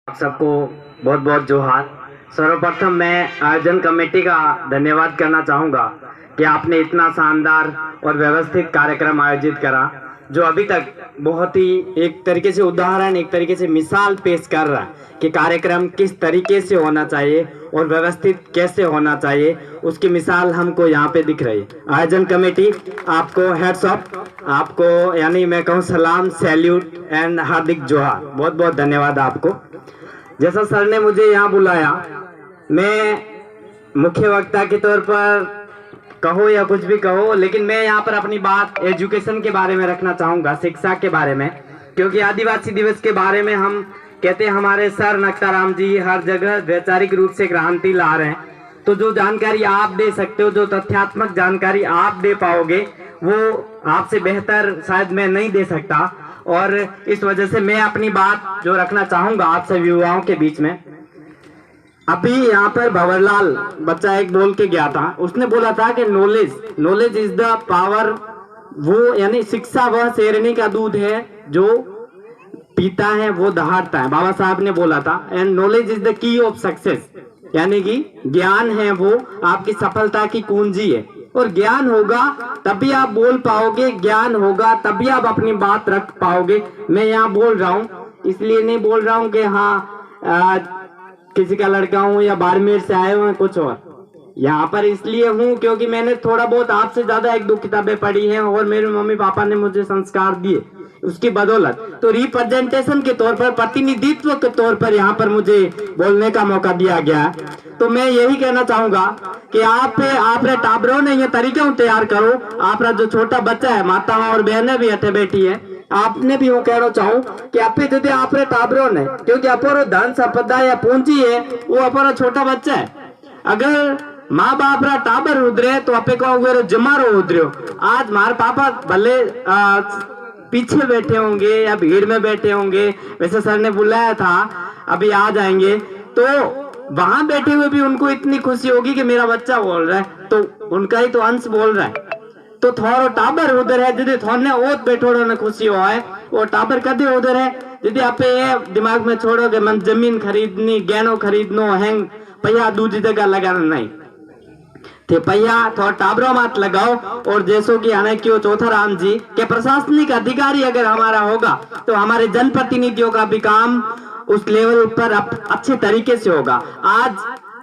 आप सबको बहुत बहुत जोहार। सर्वप्रथम मैं आयोजन कमेटी का धन्यवाद करना चाहूँगा कि आपने इतना शानदार और व्यवस्थित कार्यक्रम आयोजित करा, जो अभी तक बहुत ही एक तरीके से उदाहरण, एक तरीके से मिसाल पेश कर रहा है कि कार्यक्रम किस तरीके से होना चाहिए और व्यवस्थित कैसे होना चाहिए। उसकी मिसाल हमको यहाँ पे दिख रही है। आयोजन कमेटी आपको हेड्स ऑफ, आपको यानी मैं कहूँ सलाम, सैल्यूट एंड हार्दिक जोहार। बहुत बहुत धन्यवाद आपको। जैसा सर ने मुझे यहाँ बुलाया, मैं मुख्य वक्ता के तौर पर कहो या कुछ भी कहो, लेकिन मैं यहाँ पर अपनी बात एजुकेशन के बारे में रखना चाहूँगा, शिक्षा के बारे में। क्योंकि आदिवासी दिवस के बारे में हम कहते हैं हमारे सर नक्ताराम जी हर जगह वैचारिक रूप से क्रांति ला रहे हैं। तो जो जानकारी आप दे सकते हो, जो तथ्यात्मक जानकारी आप दे पाओगे, वो आपसे बेहतर शायद मैं नहीं दे सकता। और इस वजह से मैं अपनी बात जो रखना चाहूंगा आप सभी युवाओं के बीच में। अभी यहाँ पर भंवरलाल बच्चा एक बोल के गया था, उसने बोला था कि नॉलेज इज द पावर। वो यानी शिक्षा वह शेरनी का दूध है जो पीता है वो दहाड़ता है, बाबा साहब ने बोला था। And knowledge is the key of success, यानी कि ज्ञान है वो आपकी सफलता की कुंजी है। और ज्ञान होगा तभी आप बोल पाओगे, ज्ञान होगा तभी आप अपनी बात रख पाओगे। मैं यहाँ बोल रहा हूँ, इसलिए नहीं बोल रहा हूँ कि हाँ किसी का लड़का हूँ या बाड़मेर से आए हुए कुछ और। यहाँ पर इसलिए हूँ क्योंकि मैंने थोड़ा बहुत आपसे ज्यादा एक दो किताबें पढ़ी हैं और मेरे मम्मी पापा ने मुझे संस्कार दिए उसकी बदौलत। तो रिप्रेजेंटेशन के तौर पर, प्रतिनिधित्व के तौर पर यहाँ पर मुझे बोलने का मौका दिया गया। तो मैं यही कहना चाहूंगा कि आप टाबरों ने ये तरीके तैयार करो। आप जो छोटा बच्चा है, माता और बहनें भी अठे बैठी है, आपने भी वो कहना चाहूँ कि आपे यदि आप टाबरों ने, क्योंकि अपरो धन संपदा या पूंजी है वो अपना छोटा बच्चा है। अगर माँ बाप रा टाबर उधरे तो आपे को जमारो उधरो। आज मार पापा भले पीछे बैठे होंगे या भीड़ में बैठे होंगे, वैसे सर ने बुलाया था अभी आ जाएंगे, तो वहां बैठे हुए भी उनको इतनी खुशी होगी कि मेरा बच्चा बोल रहा है, तो उनका ही तो अंश बोल रहा है। तो थोड़ा टाबर उधर है जिदे थोड़ने ओत बैठोड़ो ने खुशी हो है, वो टाबर कदे उधर है जिदे आपे ये दिमाग में छोड़ो कि मन जमीन खरीदनी, गहनो खरीदनो, हैंग पैया दूसरी जगह लगाना नहीं थे, पैया थोड़ा टाबरों मत लगाओ। और जैसो कि आने क्यों चौथा राम जी के प्रशासनिक अधिकारी अगर हमारा होगा तो हमारे जनप्रतिनिधियों का भी काम उस लेवल पर अच्छे तरीके से होगा। आज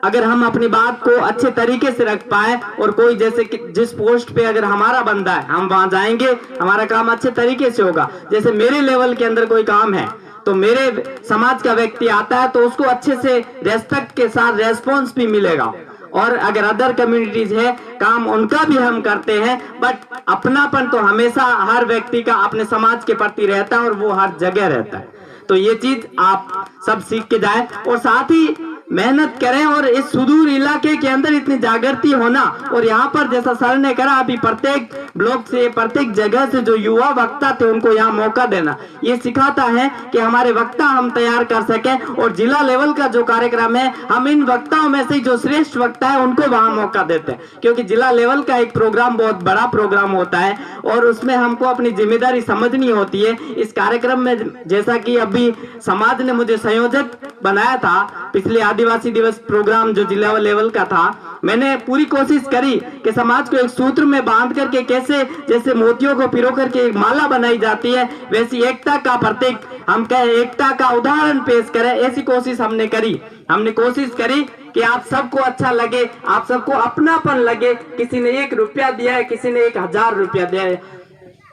अगर हम अपनी बात को अच्छे तरीके से रख पाए और कोई जैसे कि जिस पोस्ट पे अगर हमारा बंदा है हम वहां जाएंगे, हमारा काम अच्छे तरीके से होगा। जैसे मेरे लेवल के अंदर कोई काम है तो मेरे समाज का व्यक्ति आता है तो उसको अच्छे से रेस्पेक्ट के साथ रेस्पॉन्स भी मिलेगा। और अगर अदर कम्युनिटीज है, काम उनका भी हम करते हैं, बट अपनापन तो हमेशा हर व्यक्ति का अपने समाज के प्रति रहता है और वो हर जगह रहता है। तो ये चीज आप सब सीख के जाए और साथ ही मेहनत करें। और इस सुदूर इलाके के अंदर इतनी जागृति होना, और यहाँ पर जैसा सर ने कहा अभी प्रत्येक ब्लॉक से, प्रत्येक जगह से जो युवा वक्ता थे उनको यहाँ मौका देना, ये सिखाता है कि हमारे वक्ता हम तैयार कर सकें। और जिला लेवल का जो कार्यक्रम है, हम इन वक्ताओं में से जो श्रेष्ठ वक्ता है उनको वहाँ मौका देते हैं, क्योंकि जिला लेवल का एक प्रोग्राम बहुत बड़ा प्रोग्राम होता है और उसमें हमको अपनी जिम्मेदारी समझनी होती है। इस कार्यक्रम में जैसा कि अभी समाज ने मुझे संयोजक बनाया था, पिछले आदिवासी दिवस प्रोग्राम जो जिला लेवल का था, मैंने पूरी कोशिश करी कि समाज को एक सूत्र में बांध करके कैसे जैसे मोतियों को पिरो करके एक माला बनाई जाती है, वैसी एकता का प्रतीक हम कहे, एकता का उदाहरण पेश करें, ऐसी कोशिश हमने करी। हमने कोशिश करी कि आप सबको अच्छा लगे, आप सबको अपनापन लगे। किसी ने 1 रुपया दिया है, किसी ने 1000 रुपया दिया है।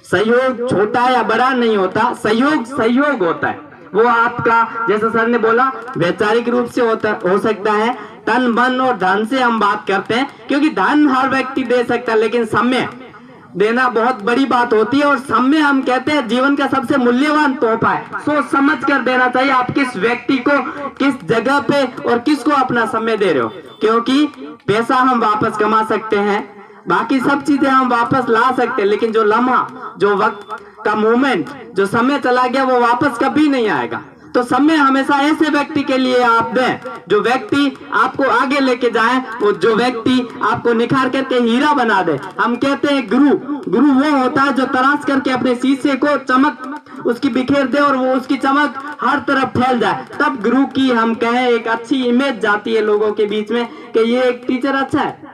सहयोग छोटा या बड़ा नहीं होता, सहयोग होता है। वो आपका जैसा सर ने बोला वैचारिक रूप से हो सकता है, तन मन और धन से हम बात करते हैं, क्योंकि धन हर व्यक्ति दे सकता है, लेकिन समय देना बहुत बड़ी बात होती है। और समय हम कहते हैं जीवन का सबसे मूल्यवान तोहफा है, सोच समझ कर देना चाहिए आप किस व्यक्ति को, किस जगह पे और किसको अपना समय दे रहे हो। क्योंकि पैसा हम वापस कमा सकते हैं, बाकी सब चीजें हम वापस ला सकते हैं, लेकिन जो लम्हा, जो वक्त का मोमेंट, जो समय चला गया वो वापस कभी नहीं आएगा। तो समय हमेशा ऐसे व्यक्ति के लिए आप दें जो व्यक्ति आपको आगे लेके जाए, वो जो व्यक्ति आपको निखार करके हीरा बना दे। हम कहते हैं गुरु वो होता है जो तराश करके अपने शीशे को चमक उसकी बिखेर दे और वो उसकी चमक हर तरफ फैल जाए, तब गुरु की हम कहें एक अच्छी इमेज जाती है लोगों के बीच में कि ये एक टीचर अच्छा है।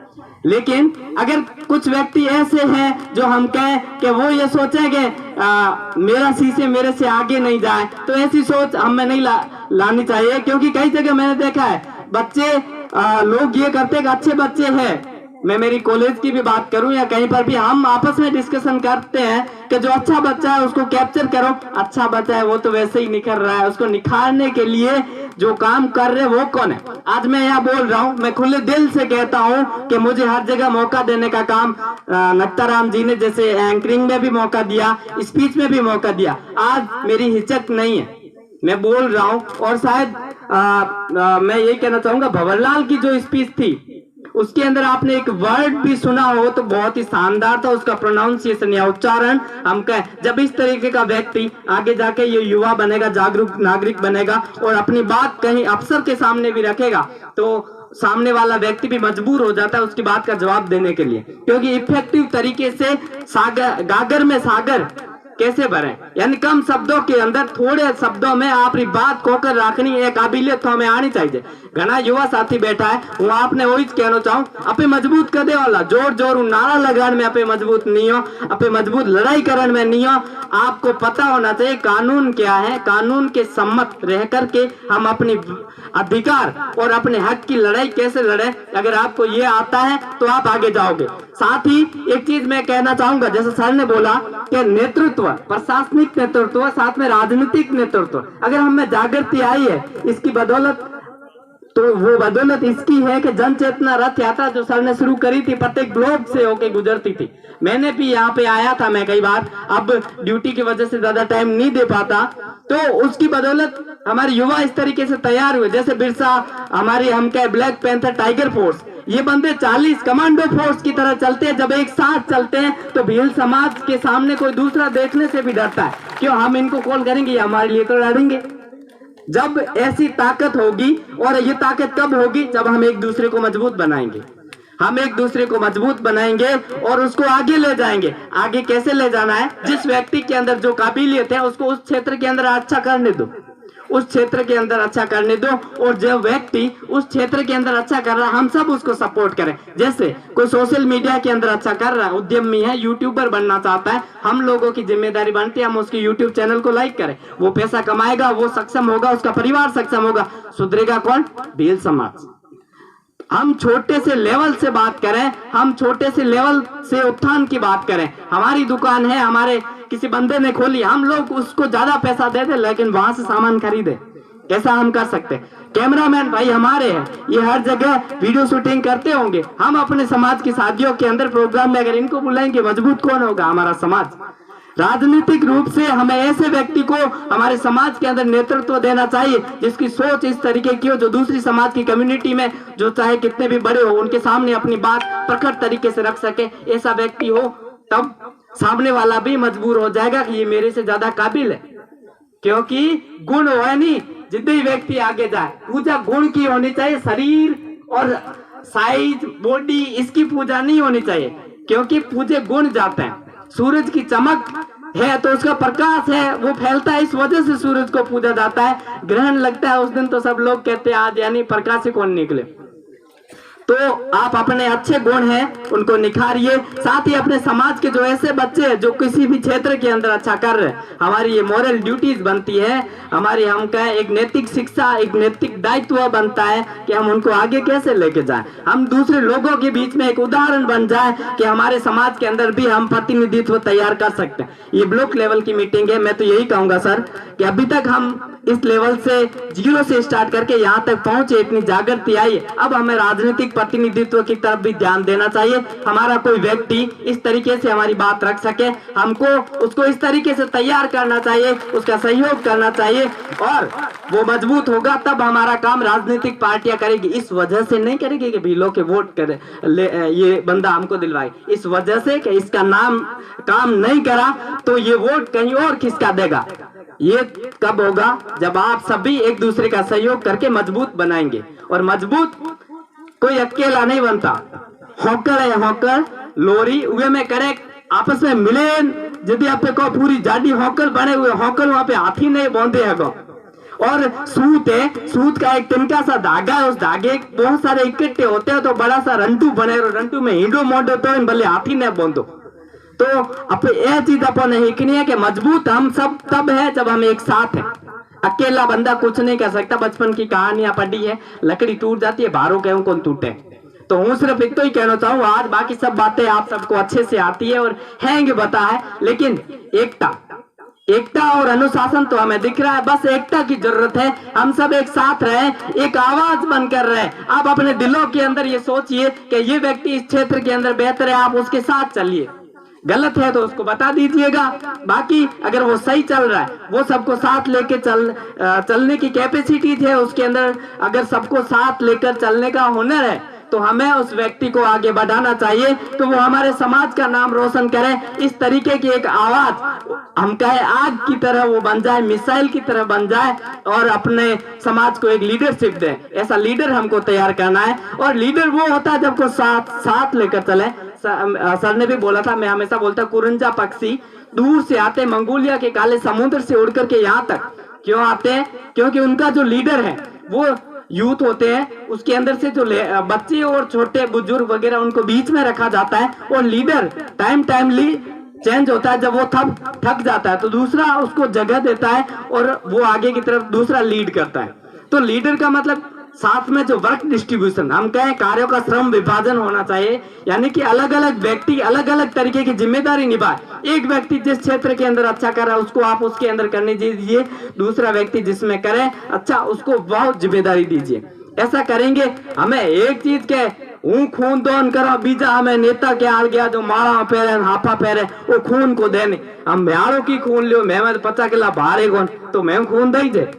लेकिन अगर कुछ व्यक्ति ऐसे हैं जो हम कहें कि वो ये सोचे कि मेरा शीशे मेरे से आगे नहीं जाए, तो ऐसी सोच हमें नहीं लानी चाहिए। क्योंकि कई जगह मैंने देखा है बच्चे लोग ये करते कि अच्छे बच्चे हैं, मैं मेरी कॉलेज की भी बात करूं या कहीं पर भी हम आपस में डिस्कशन करते हैं कि जो अच्छा बच्चा है उसको कैप्चर करो, अच्छा बच्चा है वो तो वैसे ही निखर रहा है, उसको निखारने के लिए जो काम कर रहे वो कौन है। आज मैं यहाँ बोल रहा हूँ, मैं खुले दिल से कहता हूँ कि मुझे हर जगह मौका देने का काम नक्ताराम जी ने जैसे एंकरिंग में भी मौका दिया, स्पीच में भी मौका दिया, आज मेरी हिचक नहीं है, मैं बोल रहा हूँ। और शायद मैं ये कहना चाहूंगा भंवरलाल की जो स्पीच थी उसके अंदर आपने एक वर्ड भी सुना हो तो बहुत ही शानदार था, उसका प्रोनाउंसिएशन या उच्चारण। हम कहें जब इस तरीके का व्यक्ति आगे जाके ये युवा बनेगा, जागरूक नागरिक बनेगा और अपनी बात कहीं अफसर के सामने भी रखेगा, तो सामने वाला व्यक्ति भी मजबूर हो जाता है उसकी बात का जवाब देने के लिए। क्योंकि इफेक्टिव तरीके से गागर में सागर कैसे भरें, यानी कम शब्दों के अंदर थोड़े शब्दों में आपकी बात खोकर रखनी है, काबिलियत तो हमें आनी चाहिए। घना युवा साथी बैठा है, वो आपने वही कहना चाहूं अपे मजबूत कर दे वाला जोर जोर नारा लगाने में अपे मजबूत नहीं हो, अपे मजबूत लड़ाई करने में नहीं हो। आपको पता होना चाहिए कानून क्या है, कानून के सम्मत रह करके हम अपनी अधिकार और अपने हक की लड़ाई कैसे लड़े, अगर आपको ये आता है तो आप आगे जाओगे। साथ ही एक चीज मैं कहना चाहूंगा, जैसे सर ने बोला कि नेतृत्व, प्रशासनिक नेतृत्व साथ में राजनीतिक नेतृत्व, अगर हमें जागृति आई है इसकी बदौलत, तो वो बदौलत इसकी है कि जन चेतना रथ यात्रा जो सर ने शुरू करी थी प्रत्येक ब्लॉक से होके गुजरती थी। मैंने भी यहाँ पे आया था, मैं कई बार, अब ड्यूटी की वजह से ज्यादा टाइम नहीं दे पाता, तो उसकी बदौलत हमारे युवा इस तरीके से तैयार हुए। जैसे बिरसा, हमारी हम कहे ब्लैक पैंथर, टाइगर फोर्स, ये बंदे 40 कमांडो फोर्स की तरह चलते हैं। जब एक साथ चलते हैं तो भील समाज के सामने कोई दूसरा देखने से भी डरता है, क्यों हम इनको कॉल करेंगे हमारे लिए तो लड़ेंगे। जब ऐसी ताकत होगी, और ये ताकत कब होगी जब हम एक दूसरे को मजबूत बनाएंगे, हम एक दूसरे को मजबूत बनाएंगे और उसको आगे ले जाएंगे। आगे कैसे ले जाना है, जिस व्यक्ति के अंदर जो काबिलियत है उसको उस क्षेत्र के अंदर अच्छा करने दो, उस क्षेत्र के अंदर अच्छा करने दो, और जो व्यक्ति उस क्षेत्र के अंदर अच्छा कर रहा है हम सब उसको सपोर्ट करें। जैसे कोई सोशल मीडिया के अंदर अच्छा कर रहा है, उद्यमी है, यूट्यूबर बनना चाहता है, हम लोगों की जिम्मेदारी बनती है हम उसके यूट्यूब चैनल को लाइक करें। वो पैसा कमाएगा, वो सक्षम होगा, उसका परिवार सक्षम होगा, सुधरेगा कौन, भील समाज। हम छोटे से लेवल से बात करें, हम छोटे से लेवल से उत्थान की बात करें। हमारी दुकान है, हमारे किसी बंदे ने खोली, हम लोग उसको ज्यादा पैसा दे दे लेकिन वहां से सामान खरीदे, कैसा हम कर सकते। कैमरामैन भाई हमारे हैं, ये हर जगह वीडियो शूटिंग करते होंगे, हम अपने समाज की शादियों के अंदर प्रोग्राम में अगर इनको बुलाएंगे मजबूत कौन होगा, हमारा समाज। राजनीतिक रूप से हमें ऐसे व्यक्ति को हमारे समाज के अंदर नेतृत्व देना चाहिए जिसकी सोच इस तरीके की हो, जो दूसरी समाज की कम्युनिटी में जो चाहे कितने भी बड़े हो उनके सामने अपनी बात प्रखर तरीके से रख सके। ऐसा व्यक्ति हो तब सामने वाला भी मजबूर हो जाएगा कि ये मेरे से ज्यादा काबिल है, क्योंकि गुण हो नहीं जितने व्यक्ति आगे जाए। पूजा गुण की होनी चाहिए, शरीर और साइज बॉडी इसकी पूजा नहीं होनी चाहिए, क्योंकि पूजे गुण जाते हैं। सूरज की चमक है तो उसका प्रकाश है वो फैलता है, इस वजह से सूरज को पूजा जाता है। ग्रहण लगता है उस दिन तो सब लोग कहते हैं आज यानी प्रकाश से कौन निकले। तो आप अपने अच्छे गुण हैं उनको निखारिए, साथ ही अपने समाज के जो ऐसे बच्चे हैं जो किसी भी क्षेत्र के अंदर अच्छा कर रहे हैं, हमारी ये मॉरल ड्यूटीज बनती है, हमारी हम कहें एक नैतिक शिक्षा, एक नैतिक दायित्व बनता है कि हम उनको आगे कैसे लेके जाएं, हम दूसरे लोगों के बीच में एक उदाहरण बन जाए कि हमारे समाज के अंदर भी हम प्रतिनिधित्व तैयार कर सकते हैं। ये ब्लॉक लेवल की मीटिंग है, मैं तो यही कहूंगा सर कि अभी तक हम इस लेवल से 0 से स्टार्ट करके यहाँ तक पहुंचे, इतनी जागृति आई, अब हमें राजनीतिक प्रतिनिधित्व की तरफ भी ध्यान देना चाहिए। हमारा कोई व्यक्ति इस तरीके से हमारी बात रख सके, हमको उसको इस तरीके से तैयार करना चाहिए, उसका सहयोग करना चाहिए, और वो मजबूत होगा तब हमारा काम राजनीतिक पार्टियां करेगी। इस वजह से नहीं करेगी कि भीलों के वोट करे ये बंदा हमको दिलवाए, इस वजह से कि इसका नाम काम नहीं करा तो ये वोट कहीं और किसका देगा। ये कब होगा? जब आप सभी एक दूसरे का सहयोग करके मजबूत बनाएंगे। और मजबूत कोई अकेला नहीं बनता। हॉकर है, हॉकर लोरी उगे में करे आपस में मिले। यदि आप को पूरी जाडी हॉकर बने हुए हॉकर वहां पे हाथी नहीं बांधे है। और सूत है, सूत का एक तिनका सा धागा है, उस धागे बहुत सारे इकट्ठे होते हैं तो बड़ा सा रंटू बने। रंटू में हिंडो मोडो तो भले हाथी ने बांधो। तो अब यह चीज अपन हिकनी है कि मजबूत हम सब तब है जब हम एक साथ हैं। अकेला बंदा कुछ नहीं कर सकता। बचपन की कहानियां पढ़ी है, लकड़ी टूट जाती है, भारों के कौन टूटे। तो हूँ सिर्फ एक तो ही कहना चाहूँ आज, बाकी सब बातें आप सबको अच्छे से आती है और हैंगे बता है। लेकिन एकता और अनुशासन तो हमें दिख रहा है। बस एकता की जरूरत है। हम सब एक साथ रहे, एक आवाज बनकर रहे। आप अपने दिलों के अंदर ये सोचिए कि ये व्यक्ति इस क्षेत्र के अंदर बेहतर है, आप उसके साथ चलिए। गलत है तो उसको बता दीजिएगा। बाकी अगर वो सही चल रहा है, वो सबको साथ लेके चलने की कैपेसिटी है उसके अंदर, अगर सबको साथ लेकर चलने का हुनर है तो हमें उस व्यक्ति को आगे बढ़ाना चाहिए। तो वो हमारे समाज का नाम रोशन करे। इस तरीके की एक आवाज हम कहे आग की तरह वो बन जाए, मिसाइल की तरह बन जाए और अपने समाज को एक लीडरशिप दे। ऐसा लीडर हमको तैयार करना है। और लीडर वो होता है जब को साथ लेकर चले। सर ने भी बोला था, मैं हमेशा बोलता, कुरंजा पक्षी दूर से आते मंगोलिया के काले समुद्र से उड़ करके यहाँ तक क्यों आते हैं? क्योंकि उनका जो लीडर है वो यूथ होते हैं। उसके अंदर से जो बच्चे और छोटे बुजुर्ग वगैरह उनको बीच में रखा जाता है। और लीडर टाइमली चेंज होता है। जब वो थक जाता है तो दूसरा उसको जगह देता है और वो आगे की तरफ दूसरा लीड करता है। तो लीडर का मतलब साथ में जो वर्क डिस्ट्रीब्यूशन, हम कहें कार्यों का श्रम विभाजन होना चाहिए। यानी कि अलग अलग व्यक्ति अलग अलग तरीके की जिम्मेदारी निभाए। एक व्यक्ति जिस क्षेत्र के अंदर अच्छा कर रहा है उसको आप उसके अंदर करने दीजिए। दूसरा व्यक्ति जिसमें करे अच्छा उसको बहुत जिम्मेदारी दीजिए। ऐसा करेंगे हमें एक चीज के खून दोन करो, बीजा हमें नेता के आल गया जो माड़ा पैरे हाफा पैरे वो खून को देने। हम म्याड़ो की खून लियो, मैं 50 किला भारे कौन तो मैं खून दई जे।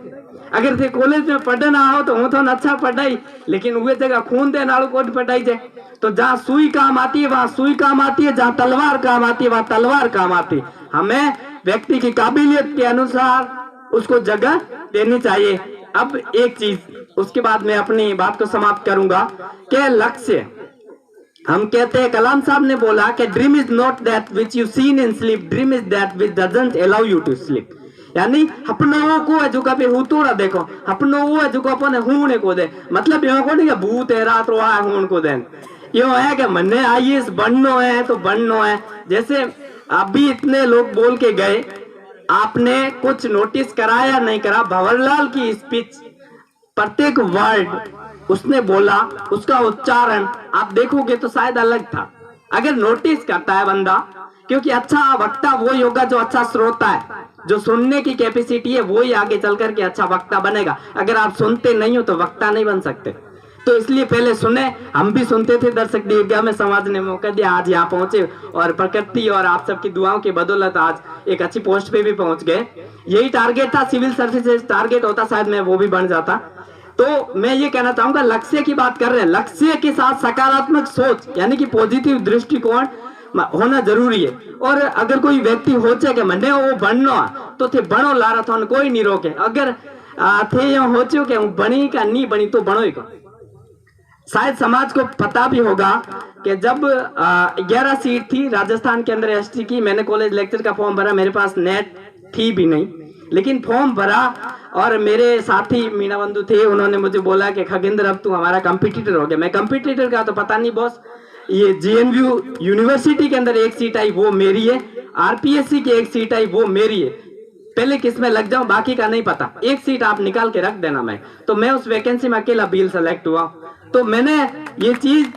अगर थे कॉलेज में पढ़ना हो तो हूँ तो अच्छा पढ़ाई, लेकिन वे जगह खून देने वालों को पढ़ाई जाए। तो जहाँ सुई काम आती है वहां सुई काम आती है, जहाँ तलवार काम आती है वहां तलवार काम आती है। हमें व्यक्ति की काबिलियत के अनुसार उसको जगह देनी चाहिए। अब एक चीज, उसके बाद मैं अपनी बात को समाप्त करूंगा कि लक्ष्य। हम कहते हैं, कलाम साहब ने बोला कि dream is not that which you seen in sleep, dream is that which doesn't allow you to sleep. यानी अपनों को है जो कभी हुतोड़ा देखो, अपनों वो है जो को अपने हूने को दे। मतलब यो को नहीं कि भूत है रात रो आए हून को देन। यो है कि मन्ने आईएएस बननो है तो बननो है। जैसे अभी इतने लोग बोल के गए, आपने कुछ नोटिस कराया नहीं करा? भंवरलाल की स्पीच, प्रत्येक वर्ड उसने बोला, उसका उच्चारण आप देखोगे तो शायद अलग था। अगर नोटिस करता है बंदा, क्योंकि अच्छा वक्ता वो होगा जो अच्छा श्रोता है, जो सुनने की कैपेसिटी है वो ही आगे चल करके अच्छा वक्ता बनेगा। अगर आप सुनते नहीं हो तो वक्ता नहीं बन सकते। तो इसलिए पहले सुने। हम भी सुनते थे, दर्शक दीर्घा में समाज ने मौका दिया, आज यहाँ पहुंचे और प्रकृति और आप सबकी दुआओं की बदौलत आज एक अच्छी पोस्ट पे भी पहुंच गए। यही टारगेट था, सिविल सर्विसेज टारगेट होता शायद मैं वो भी बन जाता। तो मैं ये कहना चाहूंगा, लक्ष्य की बात कर रहे हैं, लक्ष्य के साथ सकारात्मक सोच यानी कि पॉजिटिव दृष्टिकोण होना जरूरी है। और अगर कोई व्यक्ति हो चाहे कि मने वो बनना तो थे बनो लारा था कोई नहीं रोके। अगर थे यो हो चुके कि बनी का नहीं बनी तो बनो ही को। शायद समाज को पता भी होगा कि जब 11 सीट थी राजस्थान के अंदर एसटी की, मैंने कॉलेज लेक्चर का फॉर्म भरा, मेरे पास नेट थी भी नहीं, लेकिन फॉर्म भरा। और मेरे साथी मीना बंधु थे, उन्होंने मुझे बोला कि खगेंद्र अब तू हमारा कंपटीटर हो गया। मैं कंपटीटर का तो पता नहीं बॉस, ये जेएनयू यूनिवर्सिटी के अंदर एक सीट आई वो मेरी है, आरपीएससी की एक सीट आई वो मेरी है। पहले किस में लग जाऊं बाकी का नहीं पता, एक सीट आप निकाल के रख देना। मैं तो मैं उस वैकेंसी में अकेला बील सेलेक्ट हुआ। तो मैंने ये चीज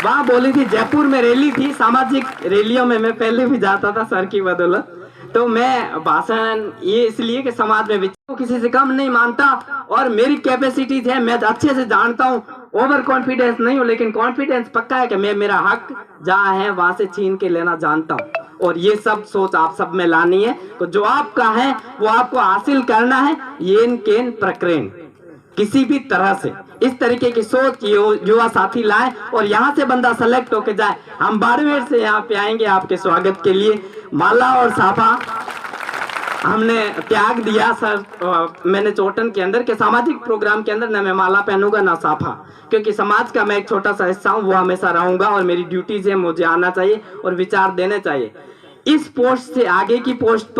वहां बोली थी, जयपुर में रैली थी, सामाजिक रैलियों में मैं पहले भी जाता था सर की बदौलत। तो मैं भाषण ये इसलिए कि समाज में किसी से कम नहीं मानता और मेरी कैपेसिटीज है, मैं अच्छे से जानता हूँ। ओवर कॉन्फिडेंस नहीं हो, लेकिन कॉन्फिडेंस पक्का है कि मैं मेरा हक जहाँ है वहां से छीन के लेना जानता हूँ। और ये सब सोच आप सब में लानी है। तो जो आपका है वो आपको हासिल करना है, येन केन प्रकरण किसी भी तरह से। इस तरीके की सोच युवा साथी लाए और यहाँ से बंदा सेलेक्ट होके जाए। हम बाड़मेर से यहाँ पे आएंगे आपके स्वागत के लिए, माला और साफा हमने त्याग दिया सर, मैंने चोटन के अंदर के सामाजिक प्रोग्राम के अंदर न मैं माला पहनूंगा ना साफा, क्योंकि समाज का मैं एक छोटा सा हिस्सा हूँ, वो हमेशा रहूंगा और मेरी ड्यूटीज है, मुझे आना चाहिए और विचार देने चाहिए। इस पोस्ट से आगे की पोस्ट